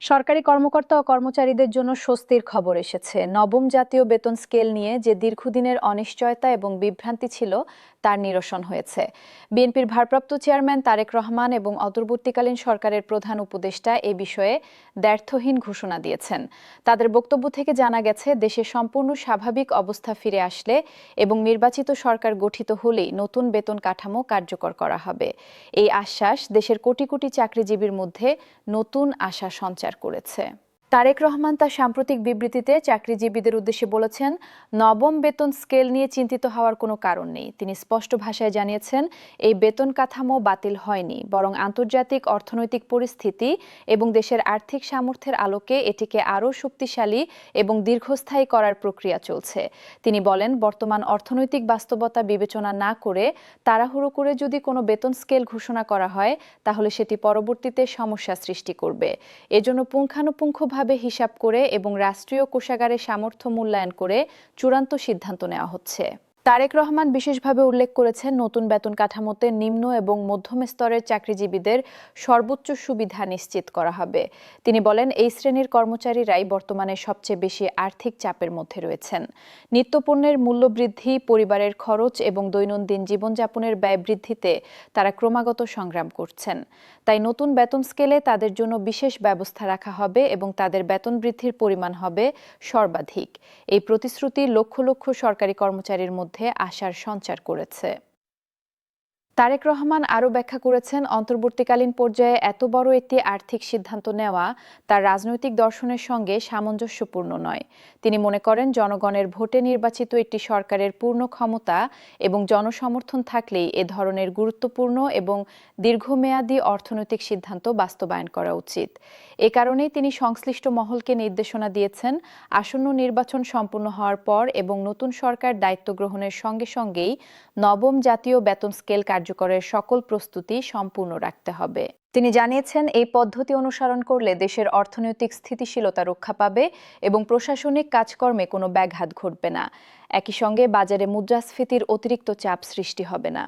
সরকারি কর্মকর্তা ও কর্মচারীদের জন্য স্বস্তির খবর এসেছে। নবম জাতীয় বেতন স্কেল নিয়ে যে দীর্ঘদিনের অনিশ্চয়তা এবং বিভ্রান্তি ছিল তার নিরসন হয়েছে। বিএনপির ভারপ্রাপ্ত চেয়ারম্যান তারেক রহমান এবং অন্তর্বর্তীকালীন সরকারের প্রধান উপদেষ্টা এ বিষয়ে দ্ব্যর্থহীন ঘোষণা দিয়েছেন। তাদের বক্তব্য থেকে জানা গেছে, দেশে সম্পূর্ণ স্বাভাবিক অবস্থা ফিরে আসলে এবং নির্বাচিত সরকার গঠিত হলেই নতুন বেতন কাঠামো কার্যকর করা হবে। এই আশ্বাস দেশের কোটি কোটি চাকরিজীবীর মধ্যে নতুন আশা সঞ্চার করেছে। তারেক রহমান তার সাম্প্রতিক বিবৃতিতে চাকরিজীবীদের উদ্দেশ্যে বলেছেন, নবম বেতন স্কেল নিয়ে চিন্তিত হওয়ার কোনো কারণ নেই। তিনি স্পষ্ট ভাষায় জানিয়েছেন, এই বেতন কাঠামো বাতিল হয়নি, বরং আন্তর্জাতিক অর্থনৈতিক পরিস্থিতি এবং দেশের আর্থিক সামর্থ্যের আলোকে এটিকে আরও শক্তিশালী এবং দীর্ঘস্থায়ী করার প্রক্রিয়া চলছে। তিনি বলেন, বর্তমান অর্থনৈতিক বাস্তবতা বিবেচনা না করে তাড়াহুড়ো করে যদি কোনো বেতন স্কেল ঘোষণা করা হয়, তাহলে সেটি পরবর্তীতে সমস্যা সৃষ্টি করবে। এজন্য পুঙ্খানুপুঙ্খভাবে হিসাব করে এবং রাষ্ট্রীয় কোষাগারের সামর্থ্য মূল্যায়ন করে চূড়ান্ত সিদ্ধান্ত নেওয়া হচ্ছে। তারেক রহমান বিশেষভাবে উল্লেখ করেছেন, নতুন বেতন কাঠামোতে নিম্ন এবং মধ্যম স্তরের চাকরিজীবীদের সর্বোচ্চ সুবিধা নিশ্চিত করা হবে। তিনি বলেন, এই শ্রেণীর কর্মচারীরাই বর্তমানে সবচেয়ে বেশি আর্থিক চাপের মধ্যে রয়েছেন। নিত্যপণ্যের মূল্য বৃদ্ধি, পরিবারের খরচ এবং দৈনন্দিন জীবনযাপনের ব্যয় বৃদ্ধিতে তারা ক্রমাগত সংগ্রাম করছেন। তাই নতুন বেতন স্কেলে তাদের জন্য বিশেষ ব্যবস্থা রাখা হবে এবং তাদের বেতন বৃদ্ধির পরিমাণ হবে সর্বাধিক। এই প্রতিশ্রুতি লক্ষ লক্ষ সরকারি কর্মচারীর মধ্যে আশার সঞ্চার করেছে। তারেক রহমান আরও ব্যাখ্যা করেছেন, অন্তর্বর্তীকালীন পর্যায়ে এত বড় একটি আর্থিক সিদ্ধান্ত নেওয়া তার রাজনৈতিক দর্শনের সঙ্গে সামঞ্জস্যপূর্ণ নয়। তিনি মনে করেন, জনগণের ভোটে নির্বাচিত একটি সরকারের পূর্ণ ক্ষমতা এবং জনসমর্থন থাকলেই এ ধরনের গুরুত্বপূর্ণ এবং দীর্ঘমেয়াদী অর্থনৈতিক সিদ্ধান্ত বাস্তবায়ন করা উচিত। এ কারণেই তিনি সংশ্লিষ্ট মহলকে নির্দেশনা দিয়েছেন, আসন্ন নির্বাচন সম্পূর্ণ হওয়ার পর এবং নতুন সরকার দায়িত্ব গ্রহণের সঙ্গে সঙ্গেই নবম জাতীয় বেতন স্কেল কার্যকরের সকল প্রস্তুতি সম্পূর্ণ রাখতে হবে। তিনি জানিয়েছেন, এই পদ্ধতি অনুসরণ করলে দেশের অর্থনৈতিক স্থিতিশীলতা রক্ষা পাবে এবং প্রশাসনিক কাজকর্মে কোনো ব্যাঘাত ঘটবে না। একই সঙ্গে বাজারে মুদ্রাস্ফীতির অতিরিক্ত চাপ সৃষ্টি হবে না।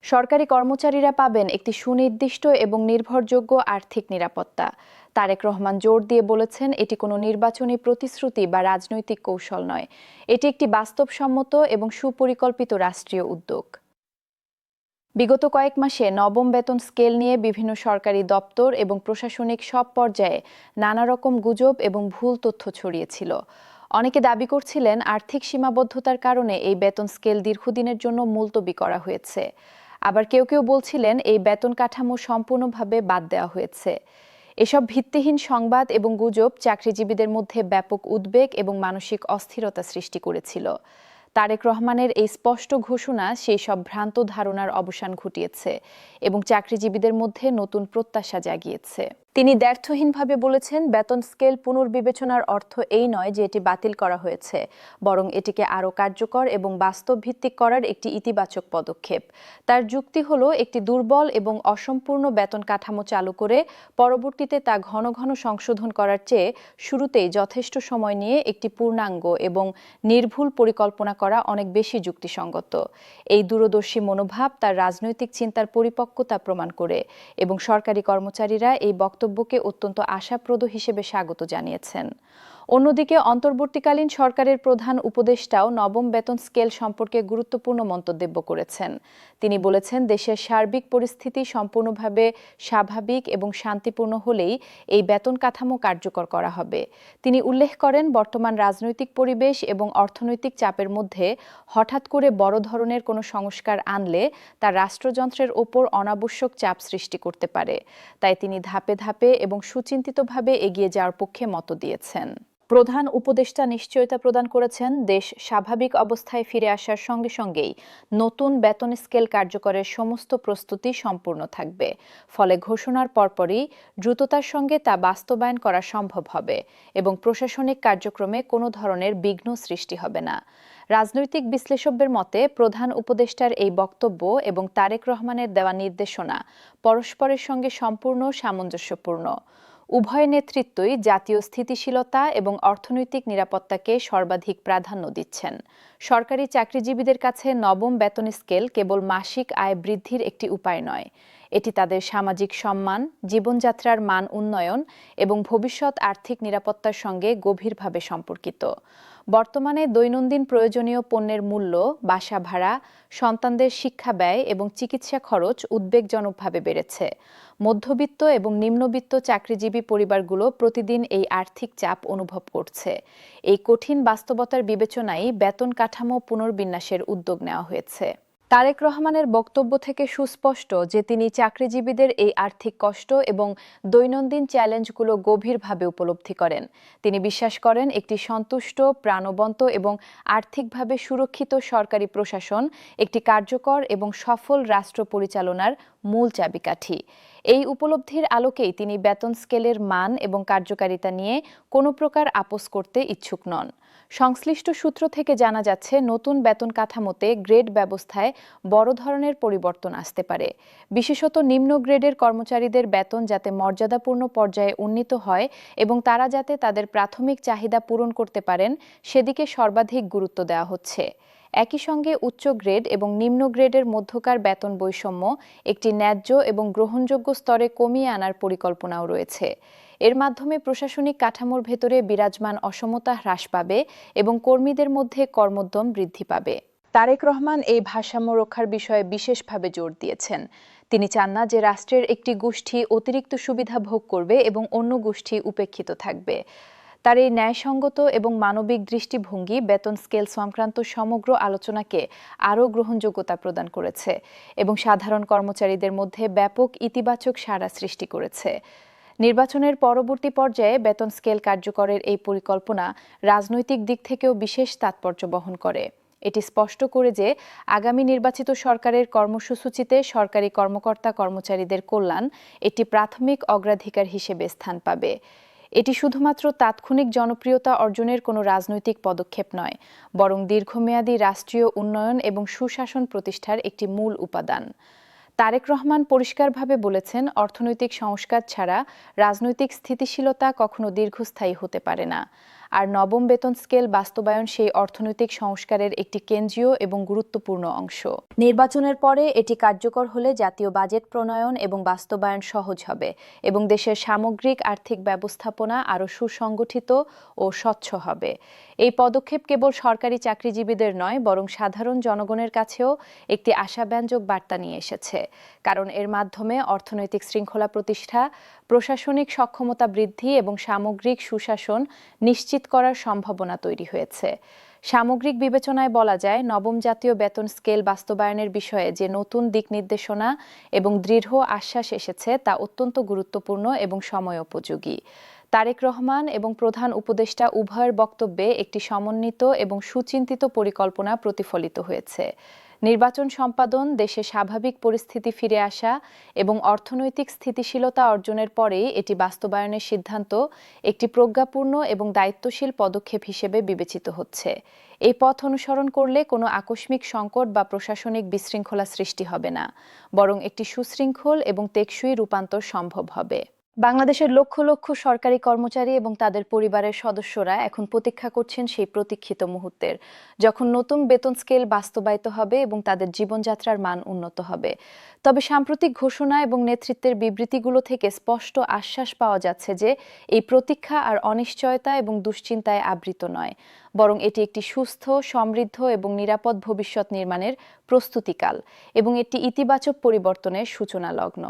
সরকারি কর্মচারীরা পাবেন একটি সুনির্দিষ্ট এবং নির্ভরযোগ্য আর্থিক নিরাপত্তা। তারেক রহমান জোর দিয়ে বলেছেন, এটি কোনো নির্বাচনী প্রতিশ্রুতি বা রাজনৈতিক কৌশল নয়। এটি একটি বাস্তবসম্মত এবং সুপরিকল্পিত রাষ্ট্রীয় উদ্যোগ। বিগত কয়েক মাসে নবম বেতন স্কেল নিয়ে বিভিন্ন সরকারি দপ্তর এবং প্রশাসনিক সব পর্যায়ে নানা রকম গুজব এবং ভুল তথ্য ছড়িয়েছিল। অনেকে দাবি করছিলেন, আর্থিক সীমাবদ্ধতার কারণে এই বেতন স্কেল দীর্ঘদিনের জন্য মুলতবি করা হয়েছে। আবার কেউ কেউ বলছিলেন, এই বেতন কাঠামো সম্পূর্ণভাবে বাদ দেওয়া হয়েছে। এসব ভিত্তিহীন সংবাদ এবং গুজব চাকরিজীবীদের মধ্যে ব্যাপক উদ্বেগ এবং মানসিক অস্থিরতা সৃষ্টি করেছিল। তারেক রহমানের এই স্পষ্ট ঘোষণা সেই সব ভ্রান্ত ধারণার অবসান ঘটিয়েছে এবং চাকরিজীবীদের মধ্যে নতুন প্রত্যাশা জাগিয়েছে। তিনি দ্ব্যর্থহীনভাবে বলেছেন, বেতন স্কেল পুনর্বিবেচনার অর্থ এই নয় যে এটি বাতিল করা হয়েছে, বরং এটিকে আরও কার্যকর এবং বাস্তব ভিত্তিক করার একটি ইতিবাচক পদক্ষেপ। তার যুক্তি হলো, একটি দুর্বল এবং অসম্পূর্ণ বেতন কাঠামো চালু করে পরবর্তীতে তা ঘন ঘন সংশোধন করার চেয়ে শুরুতেই যথেষ্ট সময় নিয়ে একটি পূর্ণাঙ্গ এবং নির্ভুল পরিকল্পনা করা অনেক বেশি যুক্তিসঙ্গত। এই দূরদর্শী মনোভাব তার রাজনৈতিক চিন্তার পরিপক্কতা প্রমাণ করে এবং সরকারি কর্মচারীরা এই বক্তব্যকে অত্যন্ত আশাপ্রদ হিসেবে স্বাগত জানিয়েছেন। অন্যদিকে অন্তর্বর্তীকালীন সরকারের প্রধান উপদেষ্টাও নবম বেতন স্কেল সম্পর্কে গুরুত্বপূর্ণ মন্তব্য করেছেন। তিনি বলেছেন, দেশের সার্বিক পরিস্থিতি সম্পূর্ণভাবে স্বাভাবিক এবং শান্তিপূর্ণ হলেই এই বেতন কাঠামো কার্যকর করা হবে। তিনি উল্লেখ করেন, বর্তমান রাজনৈতিক পরিবেশ এবং অর্থনৈতিক চাপের মধ্যে হঠাৎ করে বড় ধরনের কোনো সংস্কার আনলে তা রাষ্ট্রযন্ত্রের ওপর অনাবশ্যক চাপ সৃষ্টি করতে পারে। তাই তিনি ধাপে ধাপে এবং সুচিন্তিতভাবে এগিয়ে যাওয়ার পক্ষে মত দিয়েছেন। প্রধান উপদেষ্টা নিশ্চয়তা প্রদান করেছেন, দেশ স্বাভাবিক অবস্থায় ফিরে আসার সঙ্গে সঙ্গেই নতুন বেতন স্কেল কার্যকরের সমস্ত প্রস্তুতি সম্পূর্ণ থাকবে। ফলে ঘোষণার পরপরই দ্রুততার সঙ্গে তা বাস্তবায়ন করা সম্ভব হবে এবং প্রশাসনিক কার্যক্রমে কোনো ধরনের বিঘ্ন সৃষ্টি হবে না। রাজনৈতিক বিশ্লেষকদের মতে, প্রধান উপদেষ্টার এই বক্তব্য এবং তারেক রহমানের দেওয়া নির্দেশনা পরস্পরের সঙ্গে সম্পূর্ণ সামঞ্জস্যপূর্ণ। উভয় নেতৃত্বই জাতীয় স্থিতিশীলতা এবং অর্থনৈতিক নিরাপত্তাকে সর্বাধিক প্রাধান্য দিচ্ছেন। সরকারি চাকরিজীবীদের কাছে নবম বেতন স্কেল কেবল মাসিক আয় বৃদ্ধির একটি উপায় নয়, এটি তাদের সামাজিক সম্মান, জীবনযাত্রার মান উন্নয়ন এবং ভবিষ্যৎ আর্থিক নিরাপত্তার সঙ্গে গভীরভাবে সম্পর্কিত। বর্তমানে দৈনন্দিন প্রয়োজনীয় পণ্যের মূল্য, বাসা ভাড়া, সন্তানদের শিক্ষা ব্যয় এবং চিকিৎসা খরচ উদ্বেগজনকভাবে বেড়েছে। মধ্যবিত্ত এবং নিম্নবিত্ত চাকরিজীবী পরিবারগুলো প্রতিদিন এই আর্থিক চাপ অনুভব করছে। এই কঠিন বাস্তবতার বিবেচনায় বেতন কাঠামো পুনর্বিন্যাসের উদ্যোগ নেওয়া হয়েছে। তারেক রহমানের বক্তব্য থেকে সুস্পষ্ট যে তিনি চাকরিজীবীদের এই আর্থিক কষ্ট এবং দৈনন্দিন চ্যালেঞ্জগুলো গভীরভাবে উপলব্ধি করেন। তিনি বিশ্বাস করেন একটি সন্তুষ্ট, প্রাণবন্ত এবং আর্থিকভাবে সুরক্ষিত সরকারি প্রশাসন একটি কার্যকর এবং সফল রাষ্ট্র পরিচালনার মূল চাবিকাঠি। এই উপলব্ধির আলোকেই তিনি বেতন স্কেলের মান এবং কার্যকারিতা নিয়ে কোনো প্রকার আপোস করতে ইচ্ছুক নন। সংশ্লিষ্ট সূত্র থেকে জানা যাচ্ছে, নতুন বেতন কাঠামোতে গ্রেড ব্যবস্থায় বড় ধরনের পরিবর্তন আসতে পারে। বিশেষত নিম্ন গ্রেডের কর্মচারীদের বেতন যাতে মর্যাদাপূর্ণ পর্যায়ে উন্নীত হয় এবং তারা যাতে তাদের প্রাথমিক চাহিদা পূরণ করতে পারেন, সেদিকে সর্বাধিক গুরুত্ব দেওয়া হচ্ছে। একই সঙ্গে উচ্চ গ্রেড এবং নিম্ন গ্রেডের মধ্যকার বেতন বৈষম্য একটি ন্যায্য এবং গ্রহণযোগ্য স্তরে কমিয়ে আনার পরিকল্পনাও রয়েছে। এর মাধ্যমে প্রশাসনিক কাঠামোর ভেতরে বিরাজমান অসমতা হ্রাস পাবে এবং কর্মীদের মধ্যে কর্মোদ্যম বৃদ্ধি পাবে। তারেক রহমান এই ভারসাম্য রক্ষার বিষয়ে বিশেষভাবে জোর দিয়েছেন। তিনি চান না যে রাষ্ট্রের একটি গোষ্ঠী অতিরিক্ত সুবিধা ভোগ করবে এবং অন্য গোষ্ঠী উপেক্ষিত থাকবে। তার এই ন্যায়সঙ্গত এবং মানবিক দৃষ্টিভঙ্গি বেতন স্কেল সংক্রান্ত সমগ্র আলোচনাকে আরও গ্রহণযোগ্যতা প্রদান করেছে এবং সাধারণ কর্মচারীদের মধ্যে ব্যাপক ইতিবাচক সাড়া সৃষ্টি করেছে। নির্বাচনের পরবর্তী পর্যায়ে বেতন স্কেল কার্যকরের এই পরিকল্পনা রাজনৈতিক দিক থেকেও বিশেষ তাৎপর্য বহন করে। এটি স্পষ্ট করে যে আগামী নির্বাচিত সরকারের কর্মসূচিতে সরকারি কর্মকর্তা কর্মচারীদের কল্যাণ একটি প্রাথমিক অগ্রাধিকার হিসেবে স্থান পাবে। এটি শুধুমাত্র তাৎক্ষণিক জনপ্রিয়তা অর্জনের কোনো রাজনৈতিক পদক্ষেপ নয়, বরং দীর্ঘমেয়াদী রাষ্ট্রীয় উন্নয়ন এবং সুশাসন প্রতিষ্ঠার একটি মূল উপাদান। তারেক রহমান পরিষ্কারভাবে বলেছেন, অর্থনৈতিক সংস্কার ছাড়া রাজনৈতিক স্থিতিশীলতা কখনো দীর্ঘস্থায়ী হতে পারে না। আর নবম বেতন স্কেল বাস্তবায়ন সেই অর্থনৈতিক সংস্কারের একটি কেন্দ্রীয় এবং গুরুত্বপূর্ণ অংশ। নির্বাচনের পরে এটি কার্যকর হলে জাতীয় বাজেট প্রণয়ন এবং বাস্তবায়ন সহজ হবে এবং দেশের সামগ্রিক আর্থিক ব্যবস্থাপনা আরও সুসংগঠিত ও স্বচ্ছ হবে। এই পদক্ষেপ কেবল সরকারি চাকরিজীবীদের নয়, বরং সাধারণ জনগণের কাছেও একটি আশাব্যঞ্জক বার্তা নিয়ে এসেছে। কারণ এর মাধ্যমে অর্থনৈতিক শৃঙ্খলা প্রতিষ্ঠা, প্রশাসনিক সক্ষমতা বৃদ্ধি এবং সামগ্রিক সুশাসন নিশ্চিত করার সম্ভাবনা তৈরি হয়েছে। সামগ্রিক বিবেচনায় বলা যায়, নবম জাতীয় বেতন স্কেল বাস্তবায়নের বিষয়ে যে নতুন দিক নির্দেশনা এবং দৃঢ় আশ্বাস এসেছে তা অত্যন্ত গুরুত্বপূর্ণ এবং সময়োপযোগী। তারেক রহমান এবং প্রধান উপদেষ্টা উভয়ের বক্তব্যে একটি সমন্বিত এবং সুচিন্তিত পরিকল্পনা প্রতিফলিত হয়েছে। নির্বাচন সম্পাদন, দেশে স্বাভাবিক পরিস্থিতি ফিরে আসা এবং অর্থনৈতিক স্থিতিশীলতা অর্জনের পরেই এটি বাস্তবায়নের সিদ্ধান্ত একটি প্রজ্ঞাপূর্ণ এবং দায়িত্বশীল পদক্ষেপ হিসেবে বিবেচিত হচ্ছে। এই পথ অনুসরণ করলে কোনো আকস্মিক সংকট বা প্রশাসনিক বিশৃঙ্খলা সৃষ্টি হবে না, বরং একটি সুশৃঙ্খল এবং টেকসই রূপান্তর সম্ভব হবে। বাংলাদেশের লক্ষ লক্ষ সরকারি কর্মচারী এবং তাদের পরিবারের সদস্যরা এখন প্রতীক্ষা করছেন সেই প্রতীক্ষিত মুহূর্তের, যখন নতুন বেতন স্কেল বাস্তবায়িত হবে এবং তাদের জীবনযাত্রার মান উন্নত হবে। তবে সাম্প্রতিক ঘোষণা এবং নেতৃত্বের বিবৃতিগুলো থেকে স্পষ্ট আশ্বাস পাওয়া যাচ্ছে যে এই প্রতীক্ষা আর অনিশ্চয়তা এবং দুশ্চিন্তায় আবৃত নয়, বরং এটি একটি সুস্থ, সমৃদ্ধ এবং নিরাপদ ভবিষ্যৎ নির্মাণের প্রস্তুতিকাল এবং একটি ইতিবাচক পরিবর্তনের সূচনা লগ্ন।